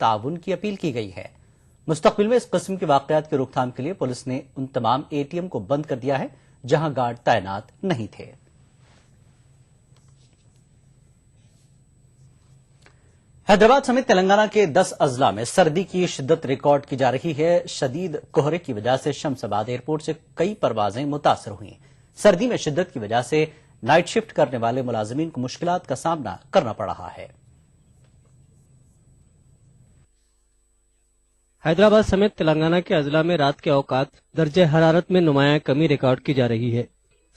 ताउन की अपील की गई है। मुस्तकबिल में इस किस्म के वाकयात की रोकथाम के लिए पुलिस ने उन तमाम एटीएम को बंद कर दिया है जहां गार्ड तैनात नहीं थे। हैदराबाद समेत तेलंगाना के 10 अजला में सर्दी की शिद्दत रिकॉर्ड की जा रही है। शदीद कोहरे की वजह से शमशाबाद एयरपोर्ट से कई परवाजें मुतासर हुई। सर्दी में शिद्दत की वजह से नाइट शिफ्ट करने वाले मुलाजिमीन को मुश्किलात का सामना करना पड़ रहा है। हैदराबाद समेत तेलंगाना के अजला में रात के औकात दर्जे हरारत में नुमाया कमी रिकॉर्ड की जा रही है।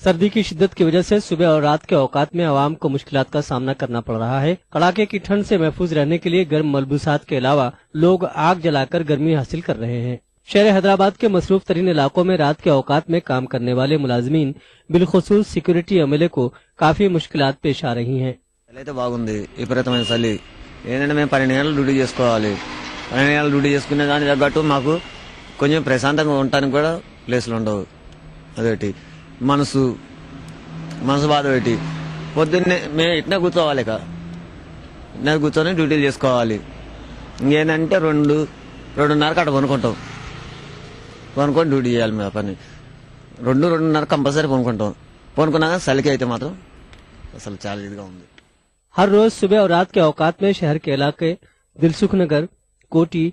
सर्दी की शिद्दत की वजह से सुबह और रात के औकात में आवाम को मुश्किलात का सामना करना पड़ रहा है। कड़ाके की ठंड से महफूज रहने के लिए गर्म मलबूसात के अलावा लोग आग जलाकर गर्मी हासिल कर रहे हैं। शहर हैदराबाद के मसरूफ तरीन इलाकों में रात के औकात में काम करने वाले मुलाजिमीन बिलखुसूस सिक्योरिटी अमले को काफी मुश्किलात पेश आ रही हैं। విపరీతమైన చలి ఏంటంటే మేము 12 గంటలు డ్యూటీ చేసుకోవాలి। 12 గంటలు డ్యూటీ చేసుకునే దానికి తగ్గట్టు మాకు కొంచెం ప్రశాంతంగా ఉండటానికి కూడా ప్లేస్లు ఉండవు। అదేటి మనసు బాధ పెట్టి పొద్దున్నే మేము ఇట్నే కూర్చోవాలి, ఇట్నే కూర్చొని డ్యూటీలు చేసుకోవాలి। ఇంకేంటంటే 2:30 అట్లా కొనుక్కొని డ్యూటీ చేయాలి। మేము పని 2:30 కంపల్సరీ కొనుక్కున్నాక చలికి అయితే మాత్రం అసలు చాలా ఇదిగా ఉంది। हर रोज सुबह और रात के औकात में शहर के इलाके दिलसुख नगर, कोटी,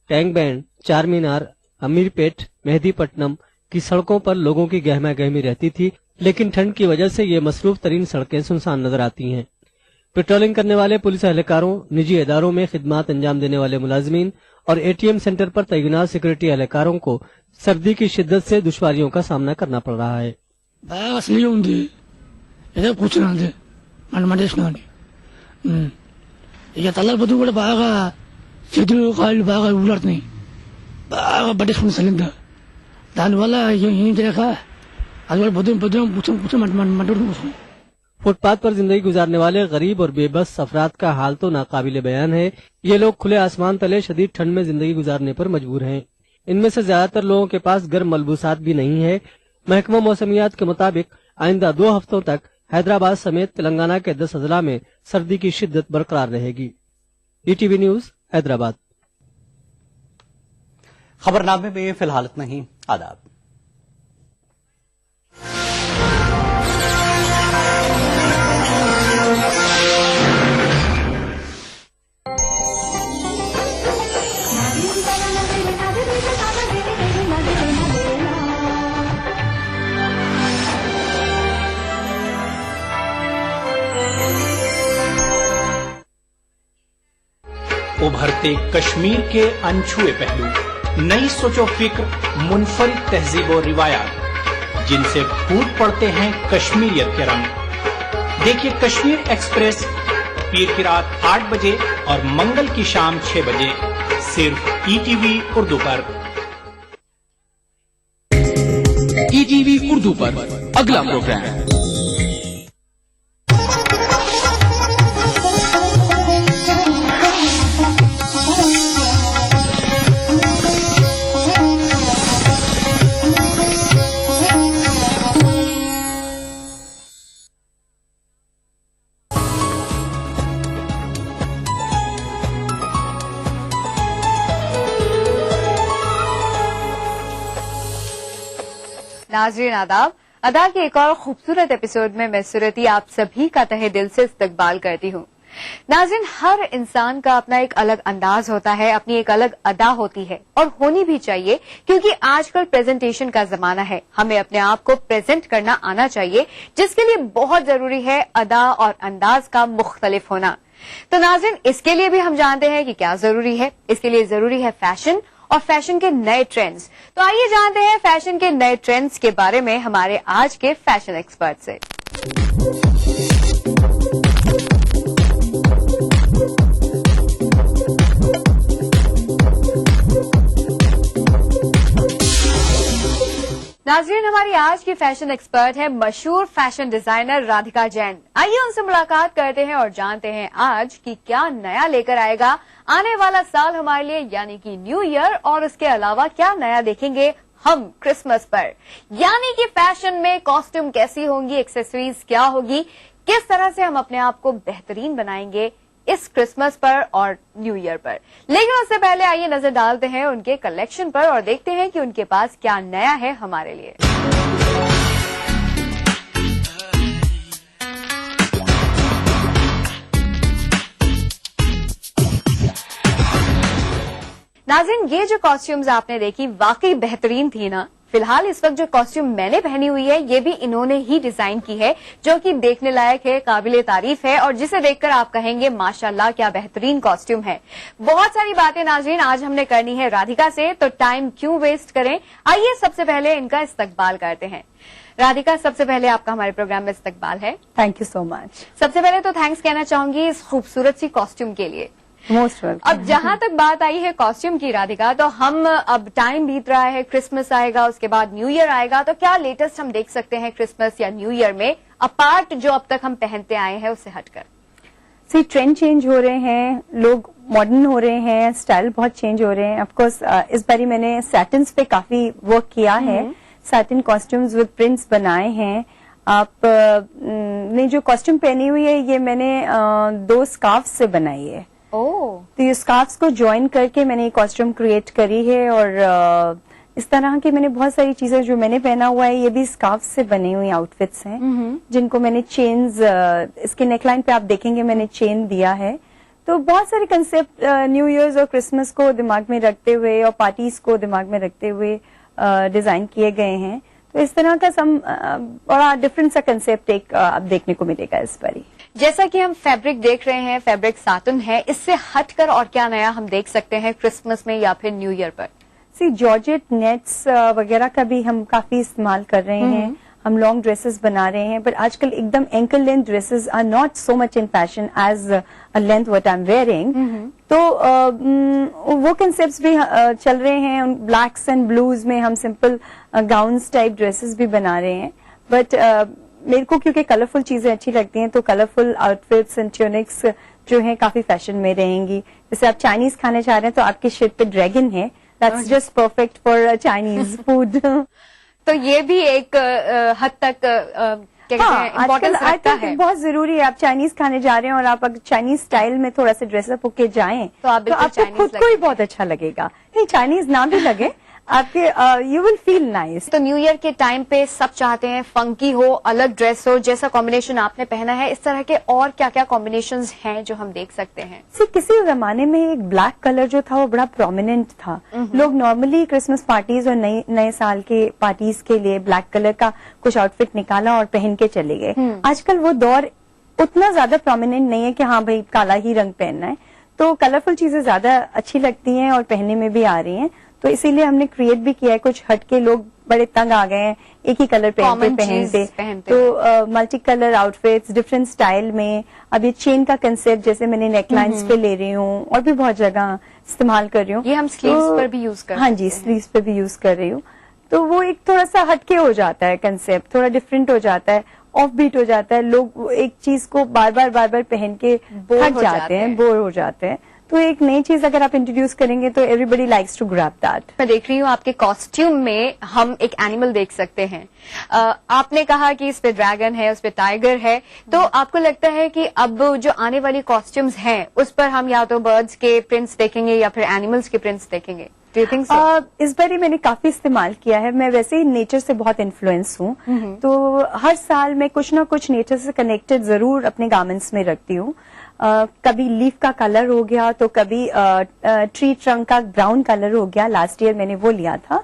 टैंक बैंड, चार मीनार, अमीरपेट, मेहदीपट्टनम की सड़कों पर लोगों की गहमा गहमी रहती थी, लेकिन ठंड की वजह से ये मसरूफ तरीन सड़कें सुनसान नजर आती हैं। पेट्रोलिंग करने वाले पुलिस एहलकारों, निजी इदारों में खिदमत अंजाम देने वाले मुलाजमीन और एटीएम सेंटर पर तैनात सिक्योरिटी एहलकारों को सर्दी की शिद्दत से दुश्वारियों का सामना करना पड़ रहा है। ఇక తలపతి కూడా బాగా చేతులు కాళ్ళు బాగా ఊలాడుతున్నాయి, బాగా పట్టేసుకుని సలిందా। దానివల్ల ఏం చేయక అది పొద్దున కూర్చొని फुटपाथ पर जिंदगी गुजारने वाले गरीब और बेबस अफराद का हाल तो नाकाबिले बयान है। ये लोग खुले आसमान तले शदीद ठंड में जिंदगी गुजारने पर मजबूर हैं। इनमें से ज्यादातर लोगों के पास गर्म मलबूसात भी नहीं है। महकमा मौसमियात के मुताबिक आइंदा 2 हफ्तों तक हैदराबाद समेत तेलंगाना के 10 अजला में सर्दी की शिद्दत बरकरार रहेगी। ETV news Hyderabad. खबरनामे में फिलहाल इतना ही। आदाब। उभरते कश्मीर के अनछुए पहलू, नई सोचो फिक्र, मुनफरिद तहजीब और रिवायात, जिनसे फूट पड़ते हैं कश्मीरियत के रंग। देखिए कश्मीर एक्सप्रेस पीर की रात 8 बजे और मंगल की शाम 6 बजे सिर्फ ईटीवी उर्दू पर। ईटीवी उर्दू पर अगला प्रोग्राम। नाज़रीन आदाब। अदा के एक और खूबसूरत एपिसोड में मैं सूरती आप सभी का तहे दिल से इस्तकबाल करती हूँ। नाज़रीन, हर इंसान का अपना एक अलग अंदाज होता है, अपनी एक अलग अदा होती है और होनी भी चाहिए, क्योंकि आजकल प्रेजेंटेशन का जमाना है। हमें अपने आप को प्रेजेंट करना आना चाहिए, जिसके लिए बहुत जरूरी है अदा और अंदाज का मुख्तलिफ होना। तो नाज़रीन, इसके लिए भी हम जानते हैं कि क्या जरूरी है। इसके लिए जरूरी है फैशन और फैशन के नए ट्रेंड्स। तो आइए जानते हैं फैशन के नए ट्रेंड्स के बारे में हमारे आज के फैशन एक्सपर्ट से। नाज़रीन, हमारी आज की फैशन एक्सपर्ट है मशहूर फैशन डिजाइनर राधिका जैन। आइए उनसे मुलाकात करते हैं और जानते हैं आज कि क्या नया लेकर आएगा आने वाला साल हमारे लिए, यानी कि न्यू ईयर, और उसके अलावा क्या नया देखेंगे हम क्रिसमस पर। यानी कि फैशन में कॉस्ट्यूम कैसी होंगी, एक्सेसरीज क्या होगी, किस तरह से हम अपने आप को बेहतरीन बनाएंगे, इस क्रिसमस पर और न्यू ईयर पर। लेकिन उससे पहले आइए नजर डालते हैं उनके कलेक्शन पर और देखते हैं कि उनके पास क्या नया है हमारे लिए। नाज़रीन, ये जो कॉस्ट्यूम्स आपने देखी वाकई बेहतरीन थी ना। फिलहाल इस वक्त जो कॉस्ट्यूम मैंने पहनी हुई है ये भी इन्होंने ही डिजाइन की है, जो कि देखने लायक है, काबिले तारीफ है और जिसे देखकर आप कहेंगे माशाल्लाह क्या बेहतरीन कॉस्ट्यूम है। बहुत सारी बातें नाज़रीन आज हमने करनी है राधिका से, तो टाइम क्यों वेस्ट करें, आइए सबसे पहले इनका इस्तकबाल करते हैं। राधिका, सबसे पहले आपका हमारे प्रोग्राम में इस्तकबाल है। Thank you so much. सबसे पहले तो थैंक्स कहना चाहूंगी इस खूबसूरत सी कॉस्ट्यूम के लिए। Most welcome. अब जहां तक बात आई है कॉस्ट्यूम की राधिका, तो हम अब टाइम बीत रहा है, क्रिसमस आएगा, उसके बाद न्यू ईयर आएगा, तो क्या लेटेस्ट हम देख सकते हैं क्रिसमस या न्यू ईयर में, अपार्ट जो अब तक हम पहनते आए हैं उससे हटकर? सी ट्रेंड चेंज हो रहे हैं, लोग मॉडर्न हो रहे हैं, स्टाइल बहुत चेंज हो रहे हैं। ऑफकोर्स इस बारी मैंने सैटिन्स पे काफी वर्क किया है, सैटिन कॉस्ट्यूम्स विद प्रिंट्स बनाए हैं। आप ने जो कॉस्ट्यूम पहनी हुई है ये मैंने 2 स्कार्फ से बनाई है। तो ये स्कार्फ्स को ज्वाइन करके मैंने ये कॉस्ट्यूम क्रिएट करी है और इस तरह की मैंने बहुत सारी चीजें जो मैंने पहना हुआ है ये भी स्कार्फ से बनी हुई आउटफिट्स हैं, जिनको मैंने चेन्स, इसके नेकलाइन पे आप देखेंगे मैंने चेन दिया है। तो बहुत सारे कंसेप्ट न्यू ईयर्स और क्रिसमस को दिमाग में रखते हुए और पार्टीज को दिमाग में रखते हुए डिजाइन किए गए हैं। तो इस तरह का बड़ा डिफरेंट सा कंसेप्ट एक अब देखने को मिलेगा इस बारी। जैसा कि हम फैब्रिक देख रहे हैं, फैब्रिक साटन है, इससे हटकर और क्या नया हम देख सकते हैं क्रिसमस में या फिर न्यू ईयर पर? सी जॉर्जेट नेट्स वगैरह का भी हम काफी इस्तेमाल कर रहे हैं, हम लॉन्ग ड्रेसेस बना रहे हैं, बट आजकल एकदम ankle length dresses are not so much in fashion as a length what I am wearing. तो वो कंसेप्ट्स भी चल रहे हैं। ब्लैक्स एंड ब्लूज में हम सिंपल गाउन्स टाइप ड्रेसेस भी बना रहे हैं, बट मेरे को क्योंकि कलरफुल चीजें अच्छी लगती हैं तो कलरफुल आउटफिट्स एंड ट्यूनिक्स जो हैं काफी फैशन में रहेंगी। जैसे आप चाइनीज खाने चाह रहे हैं तो आपके शिट पे ड्रैगन है, that's just perfect for Chinese food. तो ये भी एक हद तक इम्पोर्टेंस रखता है। बहुत जरूरी है। आप चाइनीज खाने जा रहे हैं और आप अगर चाइनीज स्टाइल में थोड़ा सा ड्रेसअप होके जाएं तो आपको खुद को ही बहुत अच्छा लगेगा। नहीं, चाइनीज ना भी लगे आपके, यू विल फील नाइस। तो न्यू ईयर के टाइम पे सब चाहते हैं फंकी हो, अलग ड्रेस हो, जैसा कॉम्बिनेशन आपने पहना है, इस तरह के और क्या क्या कॉम्बिनेशंस हैं जो हम देख सकते हैं? किसी जमाने में एक ब्लैक कलर जो था वो बड़ा प्रोमिनेंट था। लोग नॉर्मली क्रिसमस पार्टीज और नए साल के पार्टीज के लिए ब्लैक कलर का कुछ आउटफिट निकाला और पहन के चले गए। आजकल वो दौर उतना ज्यादा प्रोमिनेंट नहीं है कि हाँ भाई काला ही रंग पहनना है, तो कलरफुल चीजें ज्यादा अच्छी लगती हैं और पहनने में भी आ रही हैं। तो इसीलिए हमने क्रिएट भी किया है, कुछ हटके लोग बड़े तंग आ गए हैं एक ही कलर पहनते, तो multi colour outfits different style में। अब ये चेन का कंसेप्ट जैसे मैंने नेकलाइंस पे ले रही हूँ और भी बहुत जगह इस्तेमाल कर रही हूँ। ये हम स्लीव्स पर भी यूज कर रहे हैं। हाँ जी, स्लीव्स पे भी यूज कर रही हूँ। तो वो एक थोड़ा सा हटके हो जाता है, कंसेप्ट थोड़ा डिफरेंट हो जाता है, ऑफ बीट हो जाता है। लोग एक चीज को बार बार पहन के थक जाते हैं, बोर हो जाते हैं। तो एक नई चीज अगर आप इंट्रोड्यूस करेंगे तो everybody likes to grab that. मैं देख रही हूँ आपके कॉस्ट्यूम में हम एक एनिमल देख सकते हैं। आपने कहा कि इस पे ड्रैगन है, उस पे टाइगर है, तो आपको लगता है कि अब जो आने वाली कॉस्ट्यूम्स हैं उस पर हम या तो बर्ड्स के प्रिंट्स देखेंगे या फिर एनिमल्स के प्रिंट्स देखेंगे? Do you think so? इस बार मैंने काफी इस्तेमाल किया है। मैं वैसे ही नेचर से बहुत इन्फ्लुएंस हूँ, तो हर साल मैं कुछ ना कुछ नेचर से कनेक्टेड जरूर अपने गार्मेंट्स में रखती हूँ। कभी लीफ का कलर हो गया, तो कभी ट्री ट्रंक का ब्राउन कलर हो गया। लास्ट ईयर मैंने वो लिया था,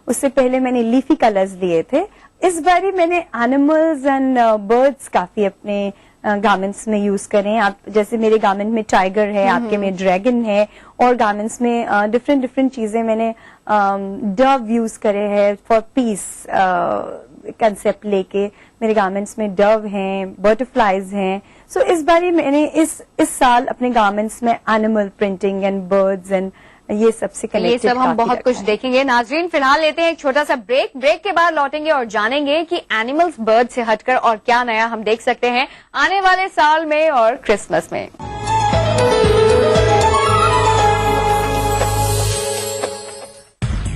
उससे पहले मैंने लीफी कलर्स लिए थे। इस बारी मैंने एनिमल्स एंड बर्ड्स काफी अपने गार्मेंट्स में यूज करें। आप जैसे मेरे गार्मेंट में टाइगर है, आपके में ड्रैगन है, और गार्मेंट्स में डिफरेंट चीजें मैंने डव यूज करे हैं फॉर पीस कंसेप्ट लेके। मेरे गार्मेंट्स में डव हैं, बटरफ्लाईज हैं। सो इस बारी मैंने इस साल अपने गार्मेंट्स में animal printing and birds and ये सबसे कनेक्टेड, ये सब हम बहुत कुछ देखेंगे। नाजरीन, फिलहाल लेते हैं एक छोटा सा ब्रेक। ब्रेक के बाद लौटेंगे और जानेंगे कि एनिमल्स बर्ड से हटकर और क्या नया हम देख सकते हैं आने वाले साल में और क्रिसमस में।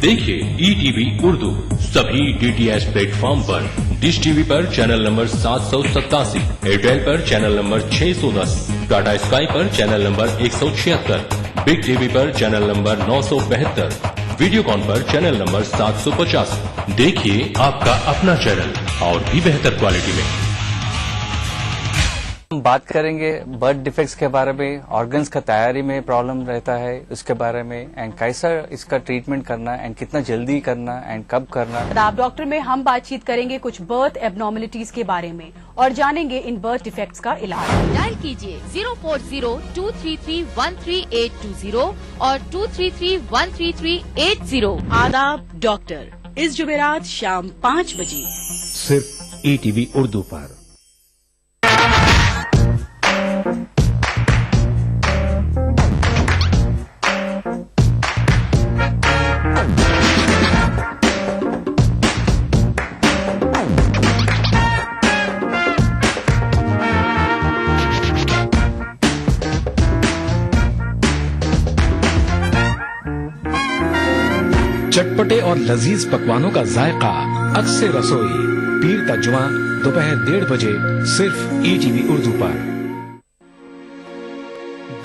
देखिए ETV उर्दू सभी DTH प्लेटफॉर्म पर, डिश टीवी पर चैनल नंबर 787, एयरटेल पर चैनल नंबर 610, टाटा स्काई पर चैनल नंबर 176, बिग टीवी पर चैनल नंबर 972, वीडियोकॉन पर चैनल नंबर 750। देखिए आपका अपना चैनल और भी बेहतर क्वालिटी में। हम बात करेंगे बर्थ डिफेक्ट्स के बारे में, ऑर्गन्स का तैयारी में प्रॉब्लम रहता है उसके बारे में, एंड कैसा इसका ट्रीटमेंट करना एंड कितना जल्दी करना एंड कब करना। आप डॉक्टर में हम बातचीत करेंगे कुछ बर्थ एबनॉर्मलिटीज के बारे में और जानेंगे इन बर्थ डिफेक्ट्स का इलाज। डायल कीजिए 040-233-13820 और 233-13380। आदाब डॉक्टर, इस जुमेरात शाम 5 बजे सिर्फ ETV उर्दू पर। चटपटे और लजीज पकवानों का जायका अक्से रसोई, पीर का जुमा दोपहर 1:30 बजे सिर्फ ETV उर्दू पर।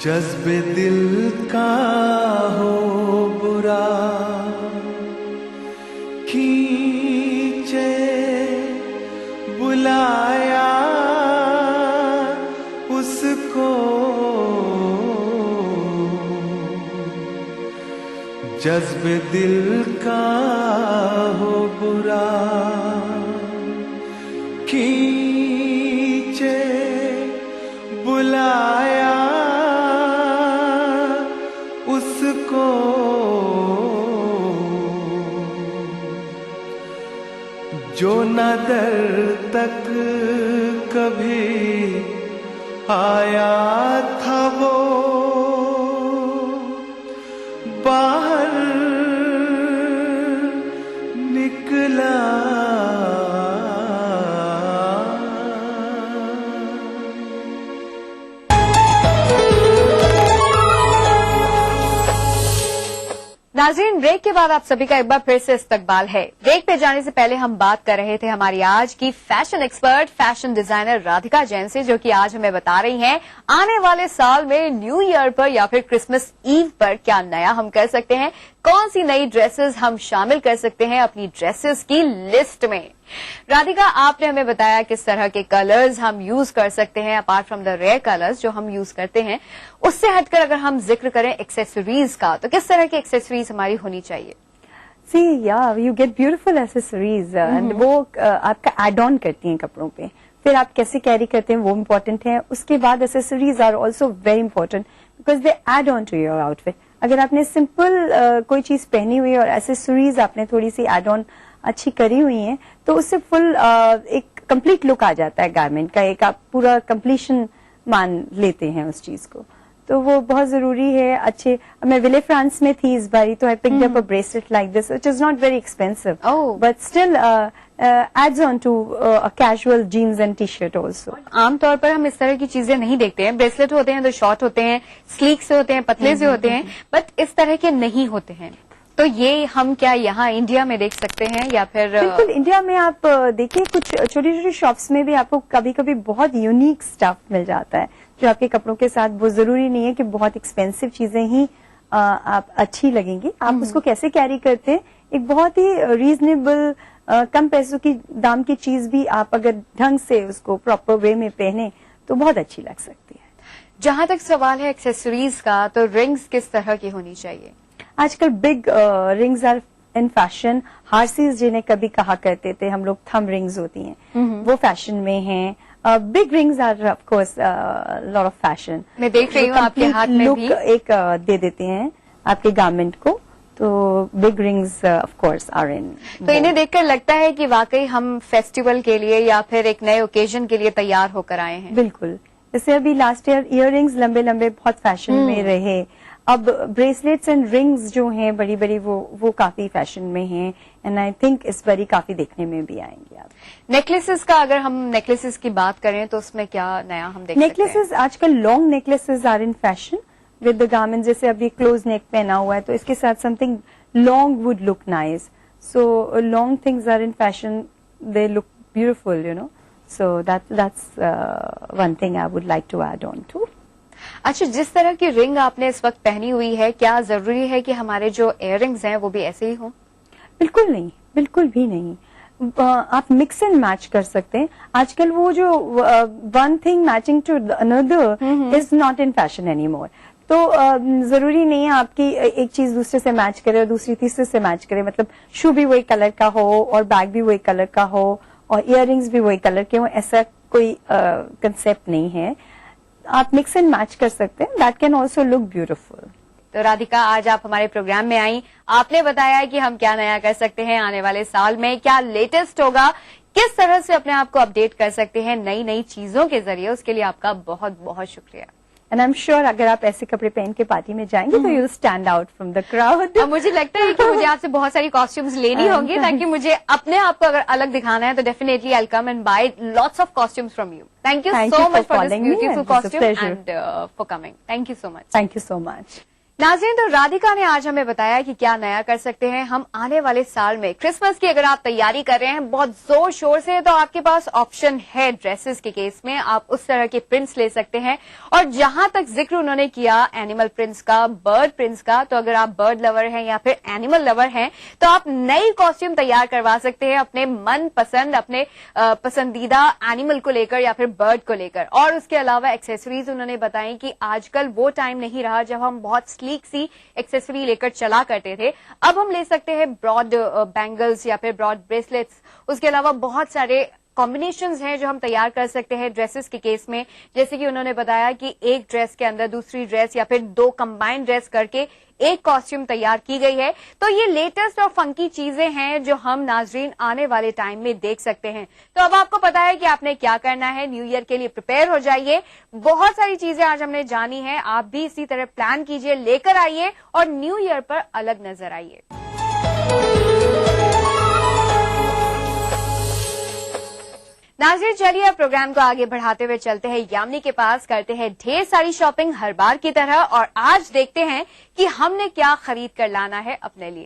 जज्बे दिल का हो बुरा खींचे बुलाया उसको, जज्बे दिल का हो बुरा खींचे बुलाया उसको, जो न दर तक कभी आया था वो बाहर निकला। नाज़रीन, ब्रेक के बाद आप सभी का एक बार फिर से इस्तकबाल है। ब्रेक पे जाने से पहले हम बात कर रहे थे हमारी आज की fashion expert, fashion designer Radhika Jain से, जो कि आज हमें बता रही हैं आने वाले साल में न्यू ईयर पर या फिर क्रिसमस ईव पर क्या नया हम कर सकते हैं, कौन सी नई ड्रेसेस हम शामिल कर सकते हैं अपनी ड्रेसेस की लिस्ट में। राधिका, आपने हमें बताया किस तरह के कलर्स हम यूज कर सकते हैं apart from the rare colours जो हम यूज करते हैं। उससे हटकर अगर हम जिक्र करें एक्सेसरीज का, तो किस तरह की एक्सेसरीज हमारी होनी चाहिए? सी या you get beautiful accessories and वो आपका एड ऑन करती हैं कपड़ों पे। फिर आप कैसे कैरी करते हैं वो इम्पोर्टेंट है। उसके बाद accessories are also very important because they add on to your outfit. अगर आपने सिंपल कोई चीज पहनी हुई है और एक्सेसरीज आपने थोड़ी सी एड ऑन अच्छी करी हुई है तो उससे फुल एक कंप्लीट लुक आ जाता है गारमेंट का, एक आप पूरा कंप्लीशन मान लेते हैं उस चीज को, तो वो बहुत जरूरी है। अच्छे, मैं विले फ्रांस में थी इस बारी, तो I picked up a bracelet like this which is not very expensive but still adds on to a casual jeans and T shirt also. आमतौर पर हम इस तरह की चीजें नहीं देखते हैं। ब्रेसलेट होते हैं तो शॉर्ट होते हैं, स्लीक से होते हैं, पतले से होते हैं, बट इस तरह के नहीं होते हैं। तो ये हम क्या यहाँ इंडिया में देख सकते हैं या फिर? बिल्कुल, इंडिया में आप देखिए कुछ छोटी छोटी शॉप्स में भी आपको कभी कभी बहुत यूनिक स्टफ मिल जाता है जो आपके कपड़ों के साथ, वो जरूरी नहीं है कि बहुत एक्सपेंसिव चीजें ही आप अच्छी लगेंगी। आप उसको कैसे कैरी करते हैं, एक बहुत ही रीजनेबल कम पैसों की दाम की चीज भी आप अगर ढंग से उसको प्रॉपर वे में पहने तो बहुत अच्छी लग सकती है। जहां तक सवाल है एक्सेसरीज का, तो रिंग्स किस तरह की होनी चाहिए? आजकल big rings are in fashion. हार्सीज जिन्हें कभी कहा करते थे हम लोग, थंब रिंग्स होती हैं, वो फैशन में हैं। Big rings are of course lot of fashion. मैं देख रही हूँ आपके हाथ में लुक भी एक दे देते हैं आपके गारमेंट को, तो big rings of course are in. तो इन्हें देखकर लगता है कि वाकई हम फेस्टिवल के लिए या फिर एक नए ओकेजन के लिए तैयार होकर आए हैं। बिल्कुल, जैसे अभी लास्ट ईयर इयररिंग्स लंबे लंबे बहुत फैशन में रहे, अब ब्रेसलेट्स एंड रिंग्स जो हैं बड़ी बड़ी वो काफी फैशन में हैं, एंड आई थिंक इस बारी काफी देखने में भी आएंगे आप। नेकलेसेस का अगर हम नेकलेसेस की बात करें तो उसमें क्या नया हम देख सकते हैं? नेकलेसेस आजकल long necklaces are in fashion with the garment. जैसे अभी क्लोज नेक पहना हुआ है तो इसके साथ something long would look nice. So long things are in fashion, they look beautiful, you know. So that's one thing I would like to add on to. अच्छा, जिस तरह की रिंग आपने इस वक्त पहनी हुई है, क्या जरूरी है कि हमारे जो इयररिंग्स हैं वो भी ऐसे ही हों? बिल्कुल नहीं, बिल्कुल भी नहीं। आप मिक्स एंड मैच कर सकते हैं। आजकल वो जो one thing matching to another is not in fashion any more. तो जरूरी नहीं है आपकी एक चीज दूसरे से मैच करे और दूसरी तीसरे से मैच करे। मतलब शू भी वही कलर का हो और बैग भी वही कलर का हो और इयररिंग्स भी वही कलर के हो, ऐसा कोई कंसेप्ट नहीं है। आप मिक्स एंड मैच कर सकते हैं, that can also look beautiful. तो राधिका, आज आप हमारे प्रोग्राम में आई, आपने बताया कि हम क्या नया कर सकते हैं आने वाले साल में, क्या लेटेस्ट होगा, किस तरह से अपने आप को अपडेट कर सकते हैं नई नई चीजों के जरिए। उसके लिए आपका बहुत बहुत शुक्रिया। एंड आई एम श्योर अगर आप ऐसे कपड़े पहन के पार्टी में जाएंगे तो you will stand out from the crowd. अब मुझे लगता है कि मुझे आपसे बहुत सारी कॉस्ट्यूम्स लेनी होंगी, ताकि मुझे अपने आप को अगर अलग दिखाना है तो definitely I will come and buy lots of costumes from you. Thank you so much for this beautiful costume and for coming. Thank you so much. Thank you so much. Nazreen, तो राधिका ने आज हमें बताया कि क्या नया कर सकते हैं हम आने वाले साल में। क्रिसमस की अगर आप तैयारी कर रहे हैं बहुत जोर शोर से, तो आपके पास ऑप्शन है ड्रेसेस के केस में, आप उस तरह के प्रिंट्स ले सकते हैं। और जहां तक जिक्र उन्होंने किया एनिमल प्रिंट्स का, बर्ड प्रिंट्स का, तो अगर आप बर्ड लवर हैं या फिर एनिमल लवर हैं तो आप नई कॉस्ट्यूम तैयार करवा सकते हैं अपने मन पसंद, अपने पसंदीदा एनिमल को लेकर या फिर बर्ड को लेकर। और उसके अलावा एक्सेसरीज उन्होंने बताई कि आजकल वो टाइम नहीं रहा जब हम बहुत स्लीक सी एक्सेसरी लेकर चला करते थे। अब हम ले सकते हैं ब्रॉड बैंगल्स या फिर ब्रॉड ब्रेसलेट्स। उसके अलावा बहुत सारे कॉम्बिनेशंस हैं जो हम तैयार कर सकते हैं ड्रेसेस के केस में। जैसे कि उन्होंने बताया कि एक ड्रेस के अंदर दूसरी ड्रेस या फिर दो कंबाइंड ड्रेस करके एक कॉस्ट्यूम तैयार की गई है। तो ये लेटेस्ट और फंकी चीजें हैं जो हम नाजरीन आने वाले टाइम में देख सकते हैं। तो अब आपको पता है कि आपने क्या करना है। न्यू ईयर के लिए प्रिपेयर हो जाइए। बहुत सारी चीजें आज हमने जानी है, आप भी इसी तरह प्लान कीजिए, लेकर आइए और न्यू ईयर पर अलग नजर आइए। नाज़रीन, चलिए अब प्रोग्राम को आगे बढ़ाते हुए चलते हैं यामिनी के पास, करते हैं ढेर सारी शॉपिंग हर बार की तरह, और आज देखते हैं कि हमने क्या खरीद कर लाना है अपने लिए।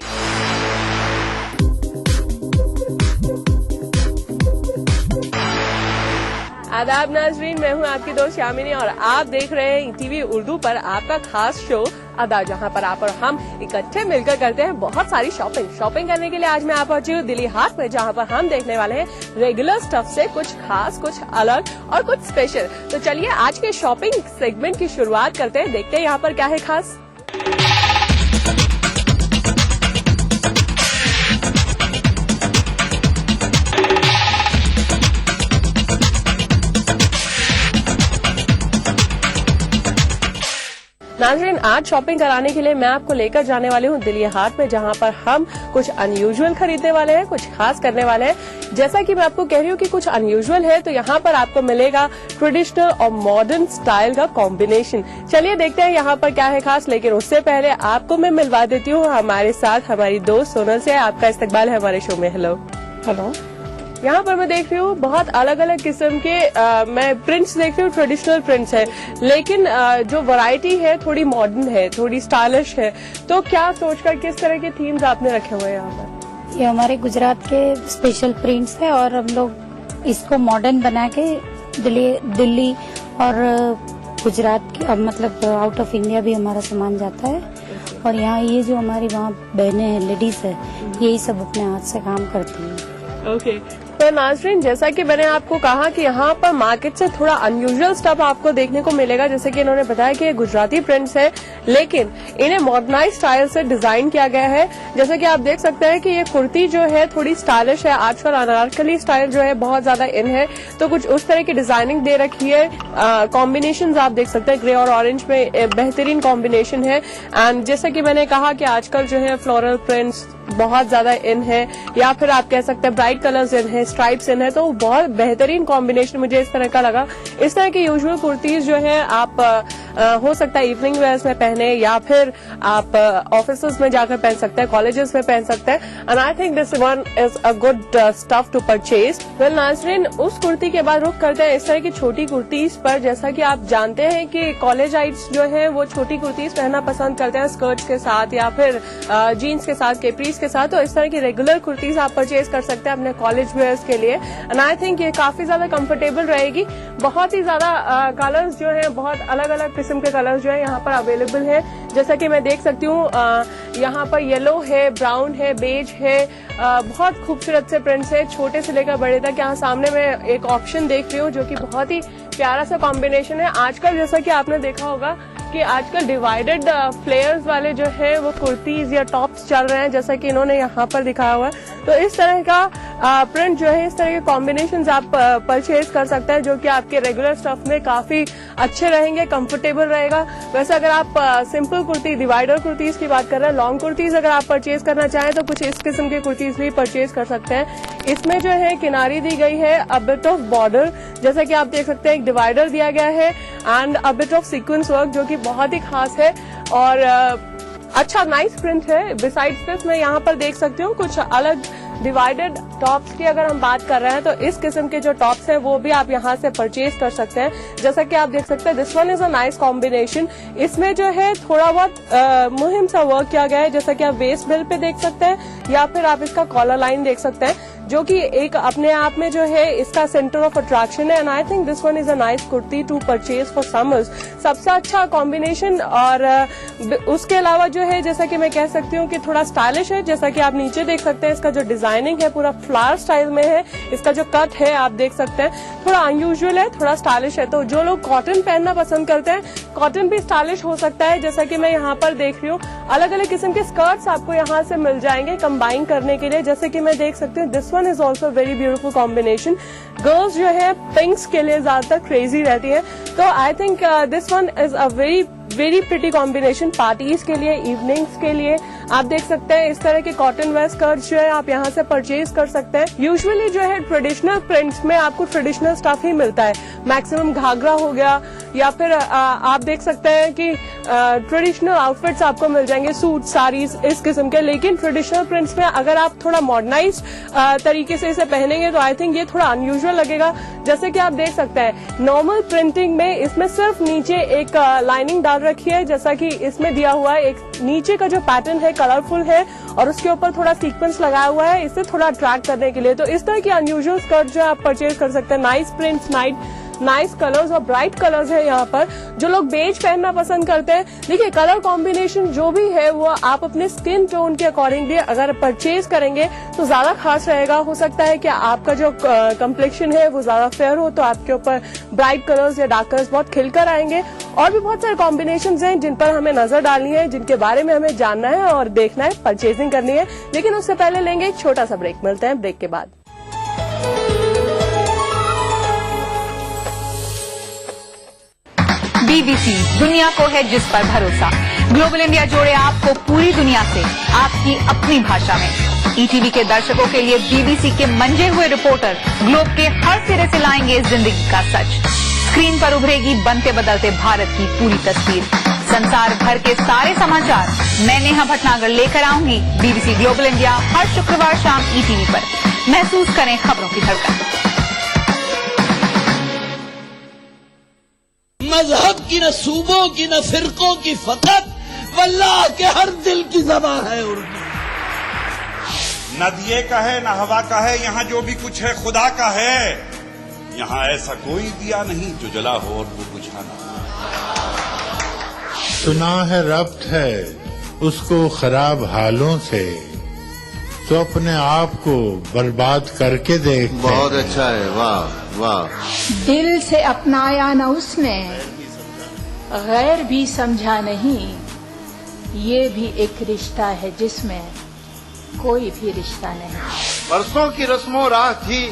आदाब नाजरीन, मैं हूं आपकी दोस्त यामिनी और आप देख रहे हैं टीवी उर्दू पर आपका खास शो अदा, जहां पर आप और हम इकट्ठे मिलकर करते हैं बहुत सारी शॉपिंग करने के लिए आज मैं आप पहुंची हूँ दिल्ली हाट में, जहां पर हम देखने वाले हैं रेगुलर स्टफ से कुछ खास, कुछ अलग और कुछ स्पेशल। तो चलिए आज के शॉपिंग सेगमेंट की शुरुआत करते हैं, देखते हैं यहाँ पर क्या है खास। नाज़रीन, आज शॉपिंग कराने के लिए मैं आपको लेकर जाने वाली हूँ दिल्ली हाट में, जहाँ पर हम कुछ अनयूजुअल खरीदने वाले हैं, कुछ खास करने वाले हैं। जैसा कि मैं आपको कह रही हूँ कि कुछ अनयूजुअल है, तो यहाँ पर आपको मिलेगा ट्रेडिशनल और मॉडर्न स्टाइल का कॉम्बिनेशन। चलिए देखते हैं यहाँ पर क्या है खास, लेकिन उससे पहले आपको मैं मिलवा देती हूँ हमारे साथ हमारी दोस्त सोनल से। आपका इस्तकबाल है हमारे शो में। हेलो। हेलो। यहाँ पर मैं देख रही हूँ बहुत अलग अलग किस्म के मैं प्रिंट्स देख रही हूँ, ट्रेडिशनल प्रिंट्स है, लेकिन जो वैरायटी है थोड़ी मॉडर्न है, थोड़ी स्टाइलिश है। तो क्या सोचकर किस तरह के थीम्स आपने रखे हुए हैं यहाँ पर? ये हमारे गुजरात के स्पेशल प्रिंट्स है और हम लोग इसको मॉडर्न बना के दिल्ली और गुजरात के मतलब आउट ऑफ इंडिया भी हमारा सामान जाता है। और यहाँ ये जो हमारी वहाँ बहनें हैं, लेडीज है, यही सब अपने हाथ से काम करती हैं। ओके। तो नाज़रीन, जैसा कि मैंने आपको कहा कि यहाँ पर मार्केट से थोड़ा अनयूजुअल स्टफ आपको देखने को मिलेगा। जैसे कि इन्होंने बताया कि ये गुजराती प्रिंट्स है, लेकिन इन्हें मॉडर्नाइज स्टाइल से डिजाइन किया गया है। जैसे कि आप देख सकते हैं कि ये कुर्ती जो है थोड़ी स्टाइलिश है। आजकल अनारकली स्टाइल जो है बहुत ज्यादा इन है, तो कुछ उस तरह की डिजाइनिंग दे रखी है। कॉम्बिनेशन आप देख सकते हैं, ग्रे और ऑरेंज में बेहतरीन कॉम्बिनेशन है। एंड जैसा कि मैंने कहा कि आजकल जो है फ्लोरल प्रिंट्स, बहुत ज्यादा इन है, या फिर आप कह सकते हैं ब्राइट कलर्स इन है, स्ट्राइप्स इन है, तो बहुत बेहतरीन कॉम्बिनेशन मुझे इस तरह का लगा। इस तरह की यूजुअल कुर्तीज जो है आप हो सकता है इवनिंग वेयर्स में पहने, या फिर आप ऑफिस में जाकर पहन सकते हैं, कॉलेजेस में पहन सकते हैं। And I think this one is a good stuff to purchase. Well Nazreen, उस कुर्ती के बाद रुख करते हैं इस तरह की छोटी कुर्तीज पर। जैसा कि आप जानते हैं कि कॉलेजाइट्स जो है वो छोटी कुर्तीज पहनना पसंद करते हैं स्कर्ट्स के साथ या फिर जीन्स के साथ, केप्रीज के साथ। तो इस तरह की रेगुलर कुर्तीज आप परचेज कर सकते हैं अपने कॉलेज वेयर्स के लिए। एंड आई थिंक ये काफी ज्यादा कंफर्टेबल रहेगी। बहुत ही ज्यादा कलर्स जो है, बहुत अलग अलग किस्म के कलर्स जो है यहाँ पर अवेलेबल है। जैसा कि मैं देख सकती हूँ यहाँ पर येलो है, ब्राउन है, बेज है, बहुत खूबसूरत से प्रिंट्स है छोटे से लेकर बड़े तक। यहाँ सामने मैं एक ऑप्शन देख रही हूँ जो कि बहुत ही प्यारा सा कॉम्बिनेशन है। आजकल जैसा कि आपने देखा होगा कि आजकल डिवाइडेड फ्लेयर्स वाले जो है वो कुर्तीज या टॉप्स चल रहे हैं, जैसा कि इन्होंने यहाँ पर दिखाया हुआ है। तो इस तरह का प्रिंट जो है, इस तरह के कॉम्बिनेशंस आप परचेज कर सकते हैं जो कि आपके रेगुलर स्टफ में काफी अच्छे रहेंगे, कंफर्टेबल रहेगा। वैसे अगर आप सिंपल कुर्ती, डिवाइडर कुर्तीज की बात कर रहे हैं, लॉन्ग कुर्तीज अगर आप परचेज करना चाहें तो कुछ इस किस्म की कुर्तीज भी परचेज कर सकते हैं। इसमें जो है किनारी दी गई है, अ बिट ऑफ बॉर्डर, जैसा कि आप देख सकते हैं एक डिवाइडर दिया गया है, and a bit of sequence work जो कि बहुत ही खास है और अच्छा नाइस प्रिंट है। बिसाइड्स दिस मैं यहाँ पर देख सकती हूँ कुछ अलग डिवाइडेड टॉप्स की अगर हम बात कर रहे हैं तो इस किस्म के जो टॉप्स हैं वो भी आप यहाँ से परचेज कर सकते हैं। जैसा कि आप देख सकते हैं this one is a nice combination. इसमें जो है थोड़ा बहुत मुहिम सा वर्क किया गया है, जैसा कि आप वेस्ट बेल्ट पे देख सकते हैं या फिर आप इसका कॉलर लाइन देख सकते हैं जो कि एक अपने आप में जो है इसका सेंटर ऑफ अट्रैक्शन है। And I think this one is a nice kurti to purchase for summers. सबसे अच्छा कॉम्बिनेशन। और उसके अलावा जो है जैसा कि मैं कह सकती हूँ कि थोड़ा स्टाइलिश है, जैसा कि आप नीचे देख सकते हैं इसका जो डिजाइनिंग है पूरा फ्लावर स्टाइल में है। इसका जो कट है आप देख सकते हैं थोड़ा अनयूजुअल है, थोड़ा स्टाइलिश है। तो जो लोग कॉटन पहनना पसंद करते हैं, कॉटन भी स्टाइलिश हो सकता है। जैसा कि मैं यहाँ पर देख रही हूँ अलग अलग किस्म के स्कर्ट्स आपको यहाँ से मिल जाएंगे कंबाइन करने के लिए। जैसे कि मैं देख सकती हूँ this one is also very beautiful combination. Girls जो है पिंक्स के लिए ज्यादातर क्रेजी रहती है, तो आई think this one is a very pretty combination parties के लिए, इवनिंग्स के लिए। आप देख सकते हैं इस तरह के कॉटन वेयर स्कर्ट्स जो है आप यहाँ से परचेज कर सकते हैं। यूजुअली जो है ट्रेडिशनल प्रिंट्स में आपको ट्रेडिशनल स्टफ ही मिलता है, मैक्सिमम घाघरा हो गया या फिर आप देख सकते हैं कि ट्रेडिशनल आउटफिट्स आपको मिल जाएंगे, सूट, साड़ीज, इस किस्म के। लेकिन ट्रेडिशनल प्रिंट्स में अगर आप थोड़ा मॉडर्नाइज तरीके से इसे पहनेंगे तो आई थिंक ये थोड़ा अनयूजुअल लगेगा। जैसे कि आप देख सकते हैं नॉर्मल प्रिंटिंग में इसमें सिर्फ नीचे एक लाइनिंग डाल रखी है, जैसा कि इसमें दिया हुआ है। एक नीचे का जो पैटर्न है कलरफुल है और उसके ऊपर थोड़ा सीक्वेंस लगाया हुआ है इसे थोड़ा अट्रैक्ट करने के लिए। तो इस तरह की अनयूजुअल स्कर्ट जो आप परचेज कर सकते हैं। नाइस प्रिंट्स, नाइस कलर्स और ब्राइट कलर्स है यहाँ पर। जो लोग बेज पहनना पसंद करते हैं, देखिए कलर कॉम्बिनेशन जो भी है वो आप अपने स्किन टोन के अकॉर्डिंगली अगर परचेज करेंगे तो ज्यादा खास रहेगा। हो सकता है कि आपका जो कम्प्लेक्शन है वो ज्यादा फेयर हो तो आपके ऊपर ब्राइट कलर्स या डार्क कलर्स बहुत खिलकर आएंगे। और भी बहुत सारे कॉम्बिनेशन हैं जिन पर हमें नजर डालनी है, जिनके बारे में हमें जानना है और देखना है, परचेजिंग करनी है। लेकिन उससे पहले लेंगे एक छोटा सा ब्रेक। मिलते हैं ब्रेक के बाद। BBC दुनिया को है जिस पर भरोसा। ग्लोबल इंडिया जोड़े आपको पूरी दुनिया से आपकी अपनी भाषा में। ETV के दर्शकों के लिए BBC के मंजे हुए रिपोर्टर ग्लोब के हर सिरे से लाएंगे जिंदगी का सच। स्क्रीन पर उभरेगी बनते बदलते भारत की पूरी तस्वीर। संसार भर के सारे समाचार मैं नेहा भटनागर लेकर आऊंगी BBC ग्लोबल इंडिया हर शुक्रवार शाम ETV पर। महसूस करें खबरों की धड़कन। मजहब की न सूबों की न फिरकों की फकत वल्लाह के हर दिल की ज़बान है उर्दू। न दिए का है न हवा का है, यहाँ जो भी कुछ है खुदा का है। यहाँ ऐसा कोई दिया नहीं जो जला हो और वो बुझा ना। सुना है रब्त है उसको खराब हालों से, तो अपने आप को बर्बाद करके देख। बहुत अच्छा है, वाह वाह। दिल से अपनाया न उसने, गैर भी समझा नहीं। ये भी एक रिश्ता है जिसमें कोई भी रिश्ता नहीं। बरसों की रस्मों राह थी,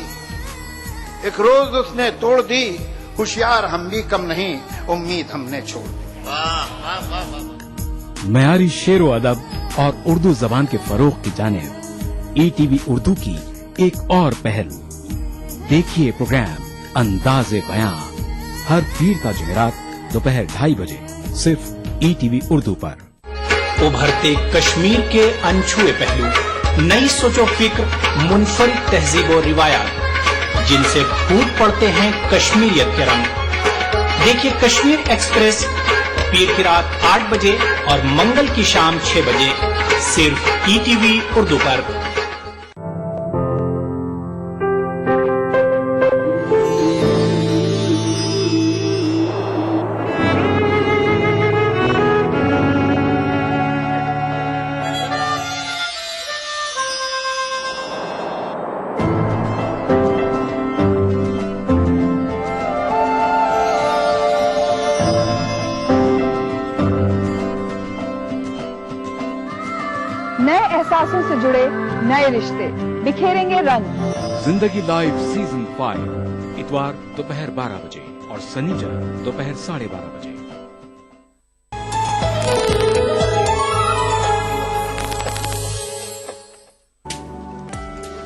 एक रोज उसने तोड़ दी। होशियार हम भी कम नहीं, उम्मीद हमने छोड़ दी। मयारी शेर व अदब और उर्दू जबान के फरोग की जानिब ETV उर्दू की एक और पहल। देखिए प्रोग्राम अंदाज़े बयां हर पीर का जुमेरात दोपहर 2:30 बजे सिर्फ ETV उर्दू पर। उभरते कश्मीर के अनछुए पहलू, नई सोचो फिक्र, मुनफरिद तहजीब और रिवायात जिनसे फूट पड़ते हैं कश्मीरियत के रंग। देखिए कश्मीर एक्सप्रेस पीर की रात 8 बजे और मंगल की शाम 6 बजे सिर्फ ETV उर्दू पर। नए एहसासों से जुड़े नए रिश्ते बिखेरेंगे रंग। जिंदगी लाइव सीजन 5 इतवार दोपहर 12 बजे और शनिवार दोपहर 12:30 बजे।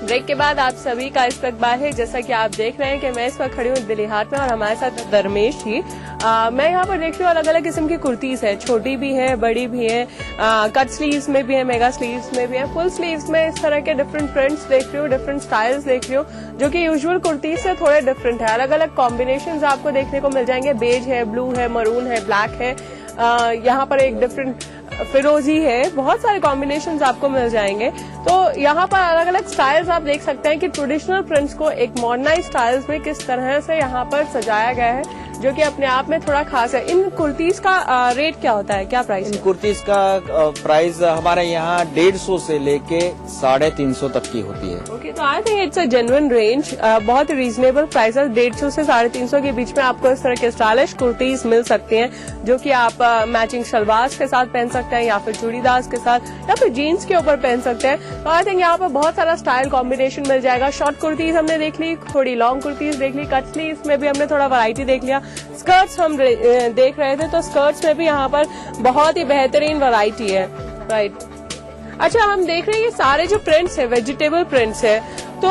ब्रेक के बाद आप सभी का इस्तकबाल है। जैसा कि आप देख रहे हैं कि मैं इस वक्त खड़ी हूँ दिल्ली हाट में और हमारे साथ धर्मेश जी। मैं यहाँ पर देख रही हूँ अलग अलग किस्म की कुर्तीज है, छोटी भी है, बड़ी भी है, कट स्लीव्स में भी है, मेगा स्लीव्स में भी है, फुल स्लीव्स में इस तरह के डिफरेंट प्रिंट्स देख रही हूँ, डिफरेंट स्टाइल्स देख रही हूँ जो कि यूजुअल कुर्तीज से थोड़े डिफरेंट है। अलग अलग कॉम्बिनेशन आपको देखने को मिल जाएंगे। बेज है, ब्लू है, मरून है, ब्लैक है, यहाँ पर एक डिफरेंट फिरोजी है, बहुत सारे कॉम्बिनेशंस आपको मिल जाएंगे। तो यहाँ पर अलग अलग स्टाइल्स आप देख सकते हैं कि ट्रेडिशनल प्रिंट्स को एक मॉडर्नाइज स्टाइल्स में किस तरह से यहाँ पर सजाया गया है, जो कि अपने आप में थोड़ा खास है। इन कुर्तीज का रेट क्या होता है, क्या प्राइस? इन कुर्तीज का प्राइस हमारे यहाँ 150 से लेके 350 तक की होती है। ओके, तो I think it's a genuine range, बहुत रीजनेबल प्राइस है। 150 से 350 के बीच में आपको इस तरह के स्टाइलिश कुर्तीज मिल सकती हैं, जो कि आप मैचिंग शलवार के साथ पहन सकते हैं या फिर चूड़ीदार के साथ या फिर जीन्स के ऊपर पहन सकते हैं। तो आई थिंक यहाँ पर बहुत सारा स्टाइल कॉम्बिनेशन मिल जाएगा। शॉर्ट कुर्तीज हमने देख ली, थोड़ी लॉन्ग कुर्तीज देख ली, कट स्लीव्स में भी हमने थोड़ा वैरायटी देख लिया, स्कर्ट्स हम देख रहे थे, तो स्कर्ट्स में भी यहाँ पर बहुत ही बेहतरीन वैरायटी है। राइट, अच्छा, हम देख रहे हैं ये सारे जो प्रिंट्स है वेजिटेबल प्रिंट्स है, तो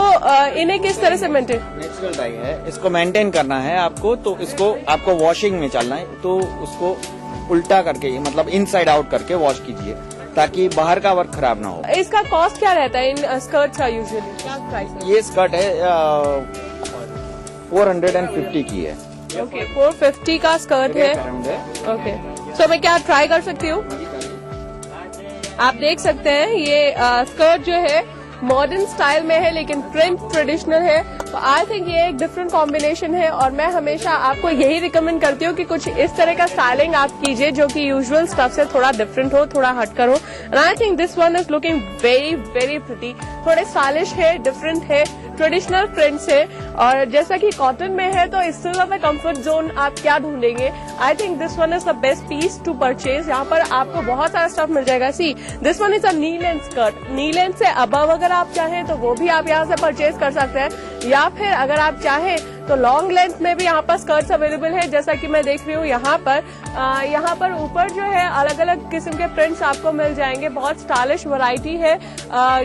इन्हें किस तरह से मेंटेन? नेचुरल डाई है, इसको मेंटेन करना है आपको, तो इसको आपको वॉशिंग में चलना है, तो उसको उल्टा करके मतलब इनसाइड आउट करके वॉश कीजिए ताकि बाहर का वर्क खराब ना हो। इसका कॉस्ट क्या रहता है इन स्कर्ट्स का यूजुअली, क्या प्राइस है? ये स्कर्ट है 450 की है। ओके, 450 का स्कर्ट है। ओके, तो मैं क्या ट्राई कर सकती हूँ? आप देख सकते हैं ये स्कर्ट जो है मॉडर्न स्टाइल में है लेकिन प्रिंट ट्रेडिशनल है। तो आई थिंक ये एक डिफरेंट कॉम्बिनेशन है और मैं हमेशा आपको यही रिकमेंड करती हूँ कि कुछ इस तरह का स्टाइलिंग आप कीजिए जो कि यूजुअल स्टफ से थोड़ा डिफरेंट हो, थोड़ा हटकर हो। And I think this one is looking very very pretty, थोड़े स्टाइलिश है, डिफरेंट है, ट्रेडिशनल प्रिंट्स है। और जैसा कि कॉटन में है तो इससे ज्यादा कंफर्ट जोन आप क्या ढूंढेंगे? I think this one is the best piece to purchase. यहाँ पर आपको बहुत सारा स्टफ मिल जाएगा। See, this one is a knee length skirt, knee length से अबव अगर आप चाहें तो वो भी आप यहाँ से परचेज कर सकते हैं, या फिर अगर आप चाहें तो लॉन्ग लेंथ में भी यहाँ पर स्कर्ट्स अवेलेबल है। जैसा कि मैं देख रही हूँ यहाँ पर ऊपर जो है अलग अलग किस्म के प्रिंट्स आपको मिल जाएंगे, बहुत स्टाइलिश वैरायटी है,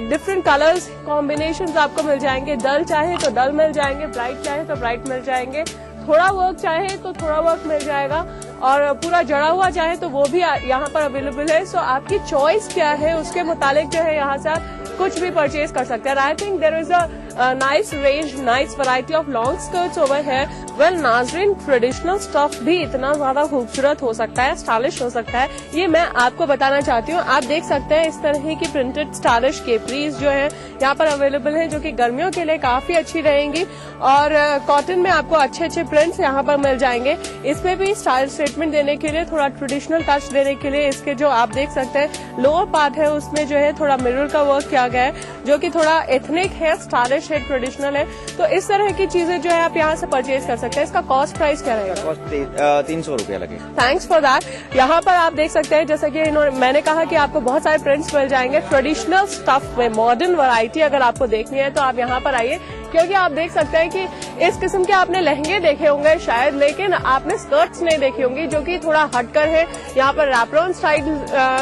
डिफरेंट कलर्स कॉम्बिनेशंस आपको मिल जाएंगे। डल चाहे तो डल मिल जाएंगे, ब्राइट चाहे तो ब्राइट मिल जाएंगे, थोड़ा वर्क चाहे तो थोड़ा वर्क मिल जाएगा, और पूरा जड़ा हुआ चाहे तो वो भी यहाँ पर अवेलेबल है। सो आपकी चॉइस क्या है उसके मुताबिक जो है यहाँ से आप कुछ भी परचेज कर सकते हैं। I think there is a nice range, nice variety of long skirts over है। वेल नाजरीन, ट्रेडिशनल स्टफ भी इतना ज्यादा खूबसूरत हो सकता है, स्टाइलिश हो सकता है, ये मैं आपको बताना चाहती हूँ। आप देख सकते हैं इस तरह की प्रिंटेड स्टाइलिश केपरीज जो है यहाँ पर अवेलेबल है, जो कि गर्मियों के लिए काफी अच्छी रहेंगी। और कॉटन में आपको अच्छे अच्छे प्रिंट्स यहाँ पर मिल जाएंगे। इसमें भी स्टाइल स्टेटमेंट देने के लिए, थोड़ा ट्रेडिशनल टच देने के लिए इसके जो आप देख सकते हैं लोअर पार्ट है उसमें जो है थोड़ा मिरर का वर्क किया गया है, जो कि थोड़ा एथनिक है, स्टाइलिश है, ट्रेडिशनल है। तो इस तरह की चीजें जो है आप यहाँ से परचेज कर सकते हैं। इसका कॉस्ट प्राइस क्या रहेगा? कॉस्ट 300 रुपया लगेगा। Thanks for that. यहाँ पर आप देख सकते हैं जैसा कि मैंने कहा कि आपको बहुत सारे प्रिंट्स मिल जाएंगे ट्रेडिशनल स्टफ में, मॉडर्न वैरायटी अगर आपको देखनी है तो आप यहाँ पर आइए। क्योंकि आप देख सकते हैं कि इस किस्म के आपने लहंगे देखे होंगे शायद, लेकिन आपने स्कर्ट्स नहीं देखी होंगी जो कि थोड़ा हटकर है। यहाँ पर रैपरॉन स्टाइल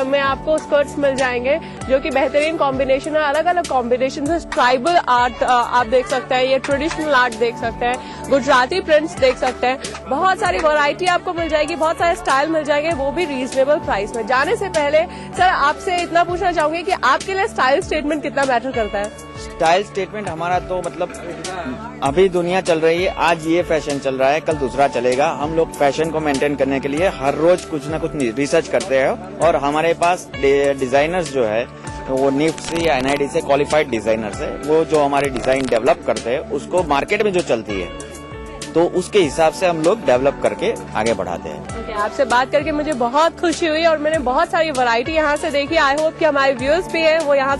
में आपको स्कर्ट्स मिल जाएंगे जो कि बेहतरीन कॉम्बिनेशन है, अलग अलग कॉम्बिनेशन है। ट्राइबल आर्ट आप देख सकते हैं, ये ट्रेडिशनल आर्ट देख सकते हैं, गुजराती प्रिंट्स देख सकते हैं। बहुत सारी वैरायटी आपको मिल जाएगी, बहुत सारे स्टाइल मिल जाएंगे, वो भी रीजनेबल प्राइस में। जाने से पहले सर आपसे इतना पूछना चाहूंगी कि आपके लिए स्टाइल स्टेटमेंट कितना मैटर करता है? स्टाइल स्टेटमेंट हमारा तो मतलब अभी दुनिया चल रही है, आज ये फैशन चल रहा है, कल दूसरा चलेगा। हम लोग फैशन को मेंटेन करने के लिए हर रोज कुछ ना कुछ रिसर्च करते हैं और हमारे पास डिजाइनर्स जो है वो निफ्ट से या एनआईडी से क्वालिफाइड डिजाइनर्स है, वो जो हमारे डिजाइन डेवलप करते हैं उसको मार्केट में जो चलती है तो उसके हिसाब से हम लोग डेवलप करके आगे बढ़ाते हैं। आपसे बात करके मुझे बहुत खुशी हुई और मैंने बहुत सारी वैरायटी यहाँ से देखी। आई होप कि हमारे व्यूअर्स भी हैं वो यहाँ